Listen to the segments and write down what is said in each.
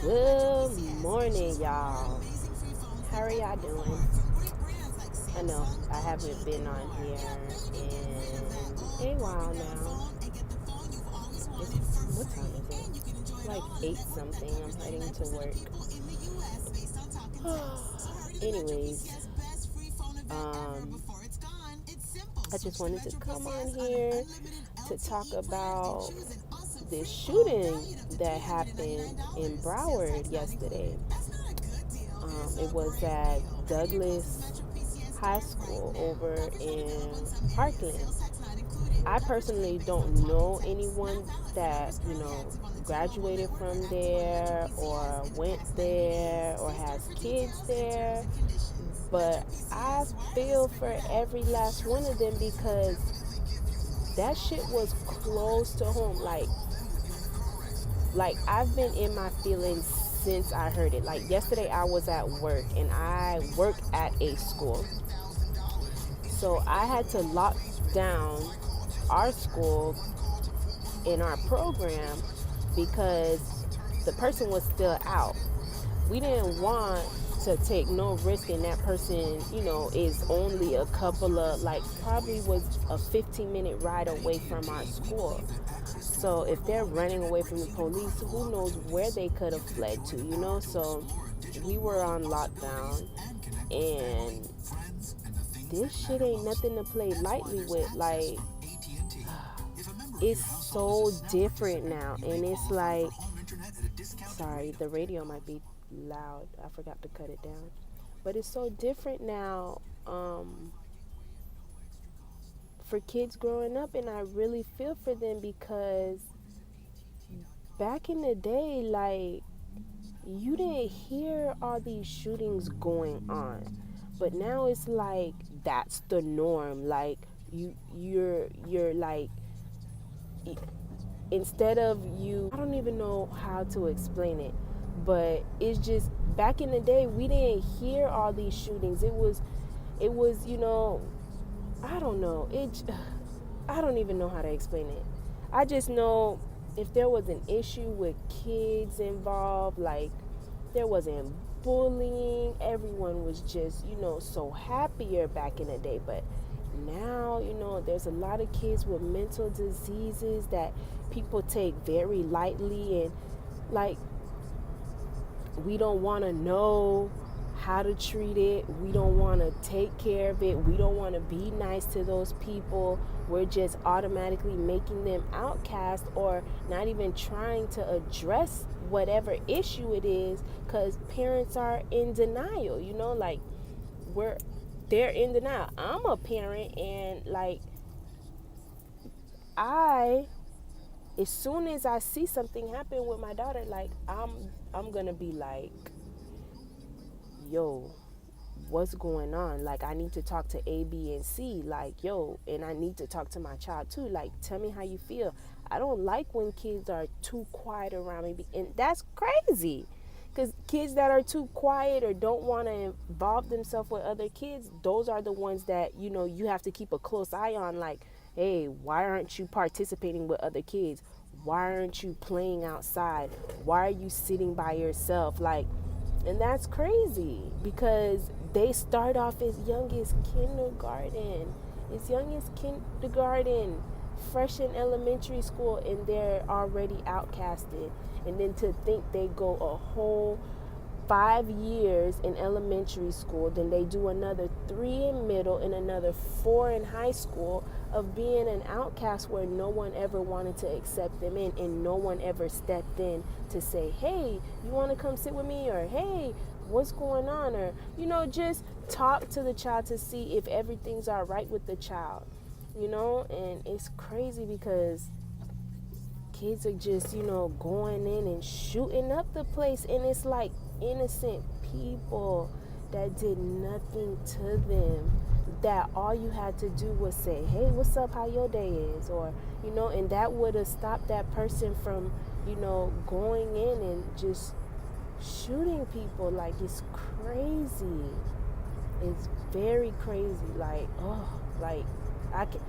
Good morning, y'all. How are y'all doing? I know I haven't been on here in a while now. What time is it? It's like 8 something. I'm heading to work. Anyways, um, I just wanted to come on here to talk about this shooting that happened in Broward yesterday. It was at Douglas High School over in Parkland. I personally don't know anyone that, graduated from there or went there or has kids there, but I feel for every last one of them because that shit was close to home. Like I've been in my feelings since I heard it. Like yesterday I was at work and I work at a school. So I had to lock down our school in our program because the person was still out. We didn't want to take no risk and that person, is only a couple of, like, probably was a 15-minute ride away from our school. So if they're running away from the police, who knows where they could have fled to. So we were on lockdown, and this shit ain't nothing to play lightly with. Like, it's so different now, and it's like, sorry, the radio might be loud. I forgot to cut it down. But it's so different now, for kids growing up, and I really feel for them because back in the day, like, you didn't hear all these shootings going on, but now it's like that's the norm. Like, you're like, instead of you, I don't even know how to explain it, but it's just back in the day we didn't hear all these shootings. It was I don't know. I don't even know how to explain it. I just know if there was an issue with kids involved, like there wasn't bullying, everyone was just, so happier back in the day. But now, there's a lot of kids with mental diseases that people take very lightly, and like, we don't want to know how to treat it. We don't want to take care of it. We don't want to be nice to those people. We're just automatically making them outcast or not even trying to address whatever issue it is because parents are in denial, like they're in denial. I'm a parent, and like, I as soon as I see something happen with my daughter, like, I'm gonna be like, yo, what's going on? Like, I need to talk to A, B, and C. Like, yo, and I need to talk to my child too. Like, tell me how you feel. I don't like when kids are too quiet around me, and that's crazy. Because kids that are too quiet or don't want to involve themselves with other kids, those are the ones that, you have to keep a close eye on. Like, hey, why aren't you participating with other kids? Why aren't you playing outside? Why are you sitting by yourself? Like, and that's crazy because they start off as young as kindergarten. Fresh in elementary school, and they're already outcasted. And then to think they go a whole 5 years in elementary school, then they do another 3 in middle and another 4 in high school of being an outcast where no one ever wanted to accept them in, and no one ever stepped in to say, hey, you want to come sit with me, or hey, what's going on, or just talk to the child to see if everything's all right with the child. And it's crazy because kids are just, going in and shooting up the place, and it's like innocent people that did nothing to them, that all you had to do was say, hey, what's up, how your day is, or and that would have stopped that person from going in and just shooting people. Like, it's crazy. It's very crazy. Like, oh, like, I can,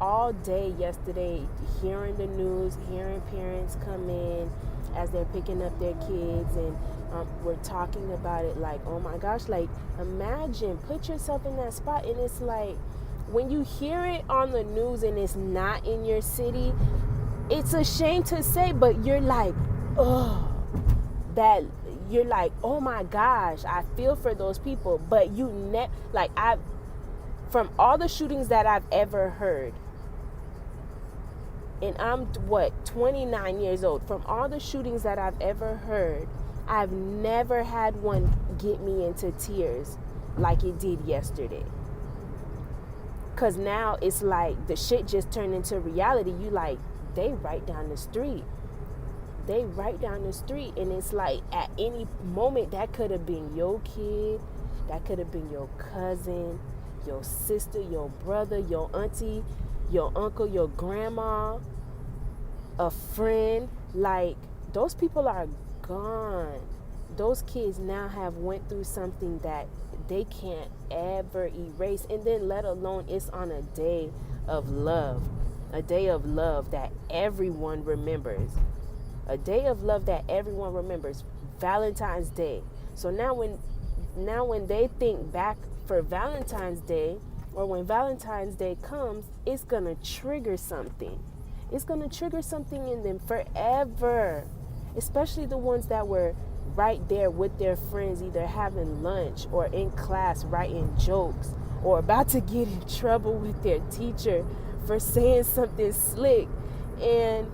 all day yesterday, hearing the news, hearing parents come in, as they're picking up their kids, and we're talking about it, like, oh my gosh, like, imagine, put yourself in that spot. And it's like, when you hear it on the news and it's not in your city, it's a shame to say, but you're like, oh, that you're like, oh my gosh, I feel for those people. But from all the shootings that I've ever heard, and I'm 29 years old, from all the shootings that I've ever heard, I've never had one get me into tears like it did yesterday. Because now it's like the shit just turned into reality. You like, they right down the street. And it's like, at any moment, that could have been your kid, that could have been your cousin, your sister, your brother, your auntie, your uncle, your grandma, a friend. Like, those people are gone. Those kids now have went through something that they can't ever erase. And then let alone, it's on a day of love that everyone remembers. Valentine's Day. So now when they think back for Valentine's Day, or when Valentine's Day comes, it's gonna trigger something. It's gonna trigger something in them forever. Especially the ones that were right there with their friends, either having lunch or in class writing jokes, or about to get in trouble with their teacher for saying something slick. And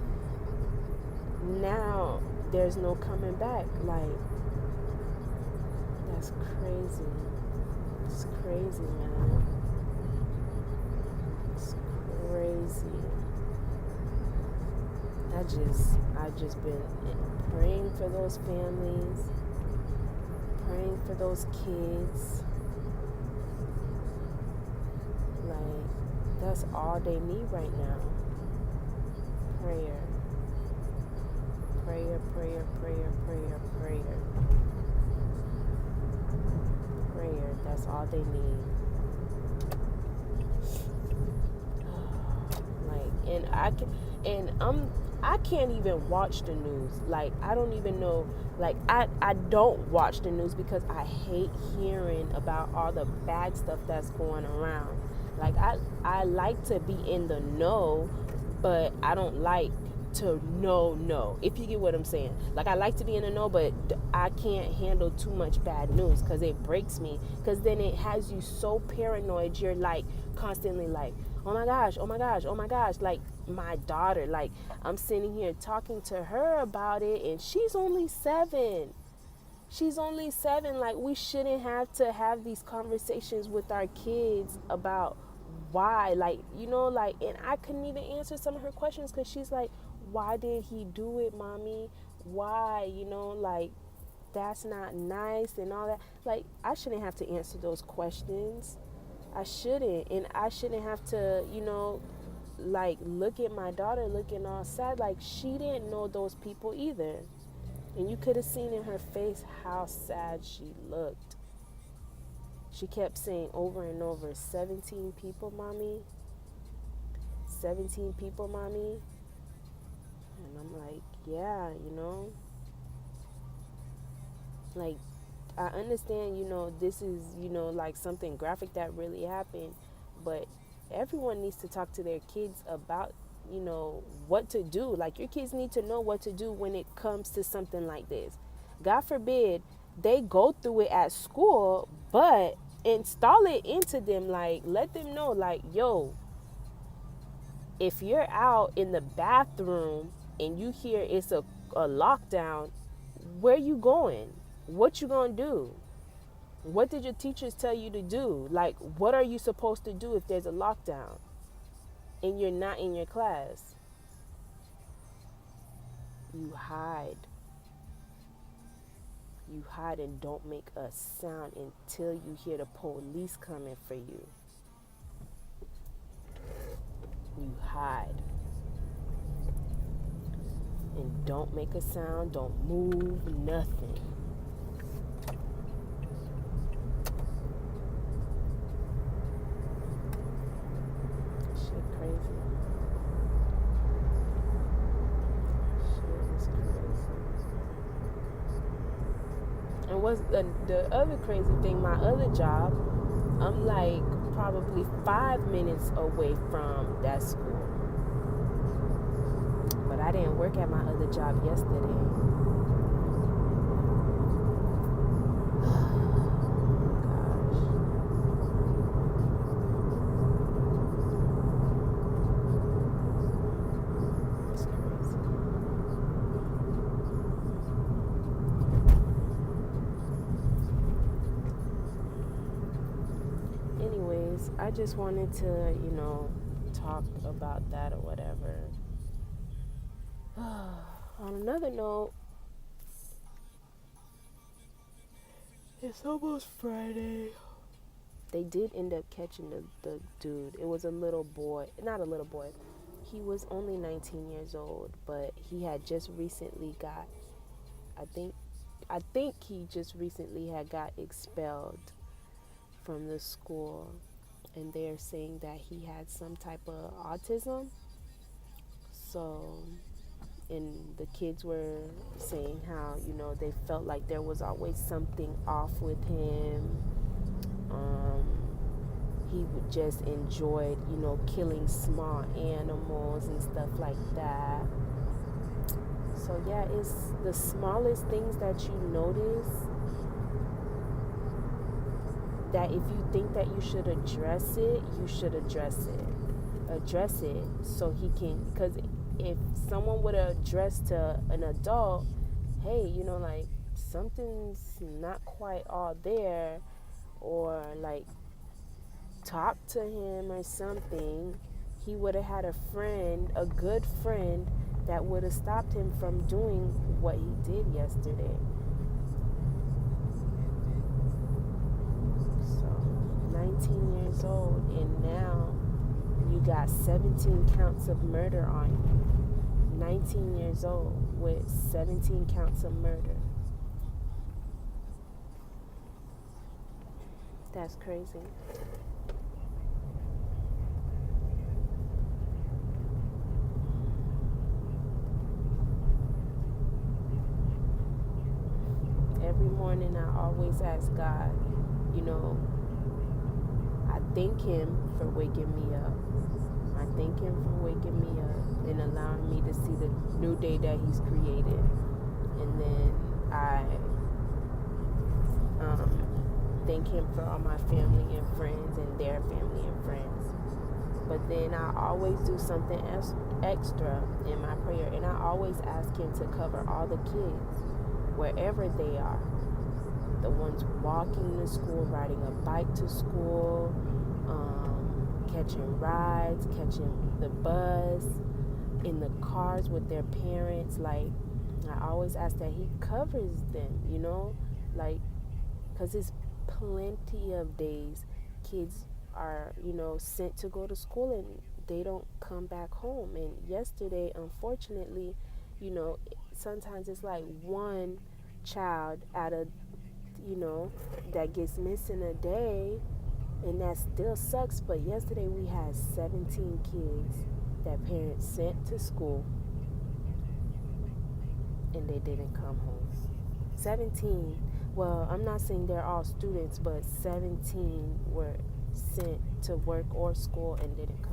now there's no coming back. Like, that's crazy. It's crazy, man. It's crazy. I've just been praying for those families, praying for those kids. Like, that's all they need right now. Prayer. That's all they need. I can't even watch the news. Like, I don't even know. Like, I don't watch the news because I hate hearing about all the bad stuff that's going around. Like, I like to be in the know, but I don't like to know, if you get what I'm saying. Like, I like to be in the know, but I can't handle too much bad news because it breaks me. Because then it has you so paranoid. You're like constantly like, oh my gosh. Like, my daughter, like, I'm sitting here talking to her about it, and she's only 7. Like, we shouldn't have to have these conversations with our kids about why, like, like, and I couldn't even answer some of her questions because she's like, why did he do it, mommy? Why? Like, that's not nice and all that. Like, I shouldn't have to answer those questions. I shouldn't. And I shouldn't have to, like, look at my daughter looking all sad. Like, she didn't know those people either. And you could have seen in her face how sad she looked. She kept saying over and over, 17 people, mommy. 17 people, mommy. And I'm like, yeah, like, I understand, this is, like, something graphic that really happened, but everyone needs to talk to their kids about, what to do. Like, your kids need to know what to do when it comes to something like this. God forbid they go through it at school, but install it into them. Like, let them know, like, yo, if you're out in the bathroom and you hear it's a lockdown, where you going? What you gonna do? What did your teachers tell you to do? Like, what are you supposed to do if there's a lockdown and you're not in your class? You hide. You hide and don't make a sound until you hear the police coming for you. You hide. And don't make a sound, don't move, nothing. Shit crazy. Shit is crazy. And what's the other crazy thing, my other job, I'm like probably 5 minutes away from that school. But I didn't work at my other job yesterday. Anyways, I just wanted to, talk about that or whatever. On another note, it's almost Friday. They did end up catching the dude. It was a little boy. Not a little boy. He was only 19 years old, but he had just recently got, I think he just recently had got expelled from the school. And they're saying that he had some type of autism. So, and the kids were saying how, they felt like there was always something off with him. He would just enjoyed, killing small animals and stuff like that. So yeah, it's the smallest things that you notice that if you think that you should address it, you should address it so he can, because if someone would address to an adult, hey, like something's not quite all there, or like talk to him or something, he would have had a good friend that would have stopped him from doing what he did yesterday. 19 years old, and now you got 17 counts of murder on you. 19 years old with 17 counts of murder. That's crazy. Every morning I always ask God, I thank him for waking me up. I thank him for waking me up and allowing me to see the new day that he's created. And then I thank him for all my family and friends and their family and friends. But then I always do something extra in my prayer. And I always ask him to cover all the kids, wherever they are. The ones walking to school, riding a bike to school, catching rides, catching the bus, in the cars with their parents. Like, I always ask that he covers them, like, because it's plenty of days kids are, sent to go to school and they don't come back home. And yesterday, unfortunately, sometimes it's like one child out of, that gets missing a day, and that still sucks. But yesterday we had 17 kids that parents sent to school and they didn't come home. 17. Well, I'm not saying they're all students, but 17 were sent to work or school and didn't come